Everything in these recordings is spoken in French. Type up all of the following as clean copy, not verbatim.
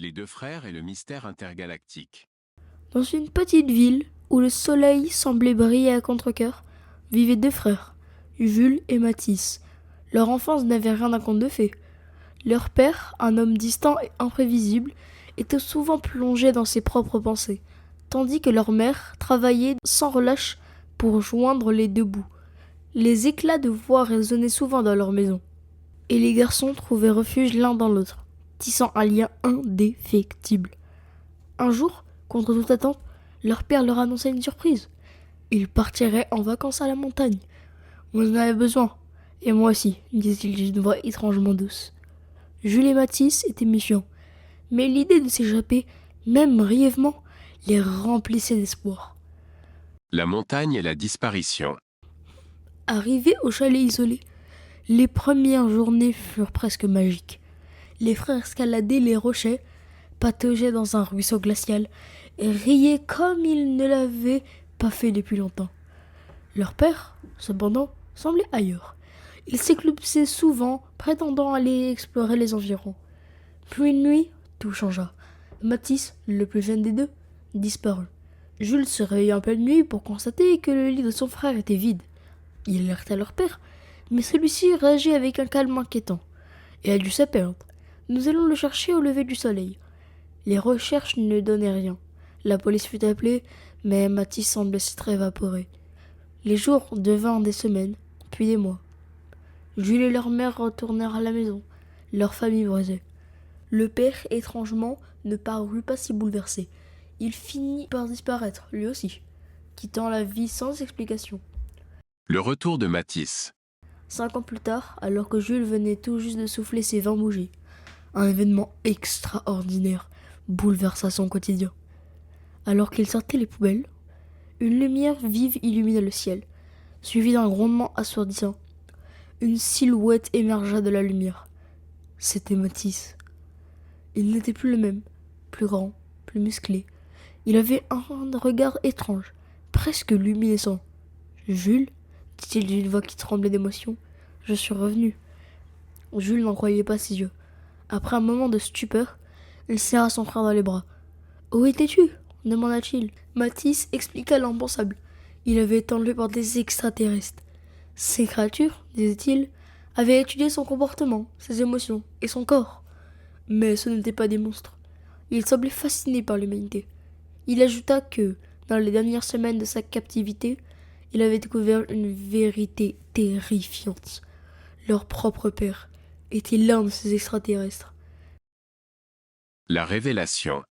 Les deux frères et le mystère intergalactique. Dans une petite ville où le soleil semblait briller à contre-cœur, vivaient deux frères, Jules et Mathis. Leur enfance n'avait rien d'un conte de fées. Leur père, un homme distant et imprévisible, était souvent plongé dans ses propres pensées, tandis que leur mère travaillait sans relâche pour joindre les deux bouts. Les éclats de voix résonnaient souvent dans leur maison, et les garçons trouvaient refuge l'un dans l'autre, tissant un lien indéfectible. Un jour, contre toute attente, leur père leur annonçait une surprise. Ils partiraient en vacances à la montagne. On en avait besoin. Et moi aussi, disait-il d'une voix étrangement douce. Jules et Mathis étaient méfiants, mais l'idée de s'échapper, même brièvement, les remplissait d'espoir. La montagne et la disparition. Arrivés au chalet isolé, les premières journées furent presque magiques. Les frères escaladaient les rochers, pataugeaient dans un ruisseau glacial et riaient comme ils ne l'avaient pas fait depuis longtemps. Leur père, cependant, semblait ailleurs. Il s'éclipsait souvent, prétendant aller explorer les environs. Puis une nuit, tout changea. Mathis, le plus jeune des deux, disparut. Jules se réveilla en pleine nuit pour constater que le lit de son frère était vide. Il alerta leur père, mais celui-ci réagit avec un calme inquiétant et a dû se perdre. Nous allons le chercher au lever du soleil. Les recherches ne donnaient rien. La police fut appelée, mais Mathis semblait s'être évaporé. Les jours devinrent des semaines, puis des mois. Jules et leur mère retournèrent à la maison. Leur famille brisée. Le père, étrangement, ne parut pas si bouleversé. Il finit par disparaître, lui aussi, quittant la vie sans explication. Le retour de Matisse. 5 ans plus tard, alors que Jules venait tout juste de souffler ses 20 bougies, un événement extraordinaire bouleversa son quotidien. Alors qu'il sortait les poubelles, une lumière vive illumina le ciel, suivie d'un grondement assourdissant. Une silhouette émergea de la lumière. C'était Matisse. Il n'était plus le même, plus grand, plus musclé. Il avait un regard étrange, presque luminescent. Jules, dit-il d'une voix qui tremblait d'émotion, je suis revenu. Jules n'en croyait pas ses yeux. Après un moment de stupeur, il serra son frère dans les bras. Où étais-tu demanda-t-il. Matisse expliqua l'impensable. Il avait été enlevé par des extraterrestres. Ces créatures, disait-il, avaient étudié son comportement, ses émotions et son corps. Mais ce n'étaient pas des monstres. Ils semblaient fascinés par l'humanité. Il ajouta que, dans les dernières semaines de sa captivité, il avait découvert une vérité terrifiante. Leur propre père était l'un de ces extraterrestres. La révélation.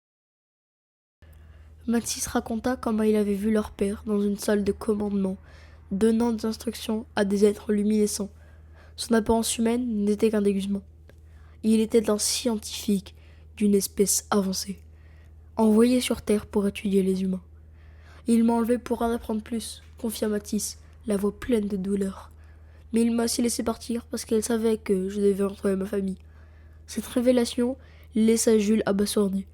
Mathis raconta comment il avait vu leur père dans une salle de commandement, donnant des instructions à des êtres luminescents. Son apparence humaine n'était qu'un déguisement. Il était un scientifique d'une espèce avancée, envoyé sur Terre pour étudier les humains. Il m'a enlevé pour en apprendre plus, confia Mathis, la voix pleine de douleur. Mais il m'a aussi laissé partir parce qu'il savait que je devais retrouver ma famille. Cette révélation laissa Jules abasourdi.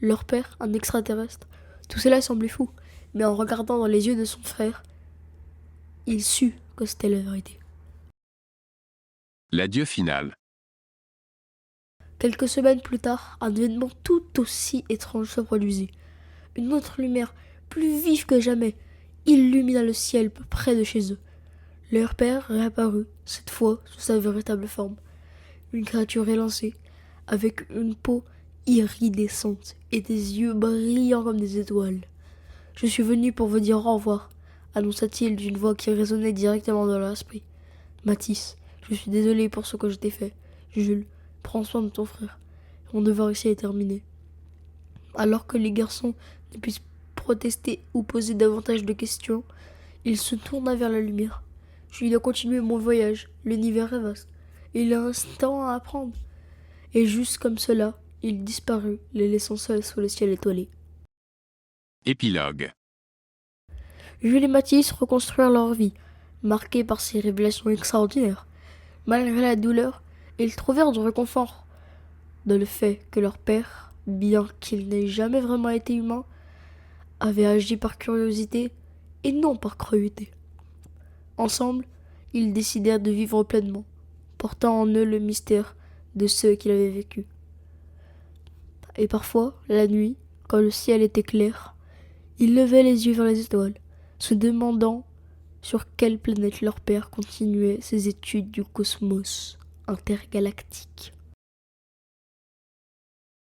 Leur père, un extraterrestre, tout cela semblait fou, mais en regardant dans les yeux de son frère, il sut que c'était la vérité. L'adieu final. Quelques semaines plus tard, un événement tout aussi étrange se produisit. Une autre lumière, plus vive que jamais, illumina le ciel peu près de chez eux. Leur père réapparut, cette fois sous sa véritable forme. Une créature élancée, avec une peau iridescente et des yeux brillants comme des étoiles. Je suis venu pour vous dire au revoir, annonça-t-il d'une voix qui résonnait directement dans leur esprit. Mathis, je suis désolé pour ce que je t'ai fait. Jules, prends soin de ton frère. Mon devoir ici est terminé. Alors que les garçons ne puissent protester ou poser davantage de questions, il se tourna vers la lumière. Je dois continuer mon voyage, l'univers est vaste. Il y a un temps à apprendre. Et juste comme cela, il disparut, les laissant seuls sous le ciel étoilé. Épilogue. Jules et Mathis reconstruirent leur vie, marquée par ces révélations extraordinaires. Malgré la douleur, ils trouvèrent du réconfort dans le fait que leur père, bien qu'il n'ait jamais vraiment été humain, avait agi par curiosité et non par cruauté. Ensemble, ils décidèrent de vivre pleinement, portant en eux le mystère de ceux qu'ils avaient vécus. Et parfois, la nuit, quand le ciel était clair, ils levaient les yeux vers les étoiles, se demandant sur quelle planète leur père continuait ses études du cosmos intergalactique.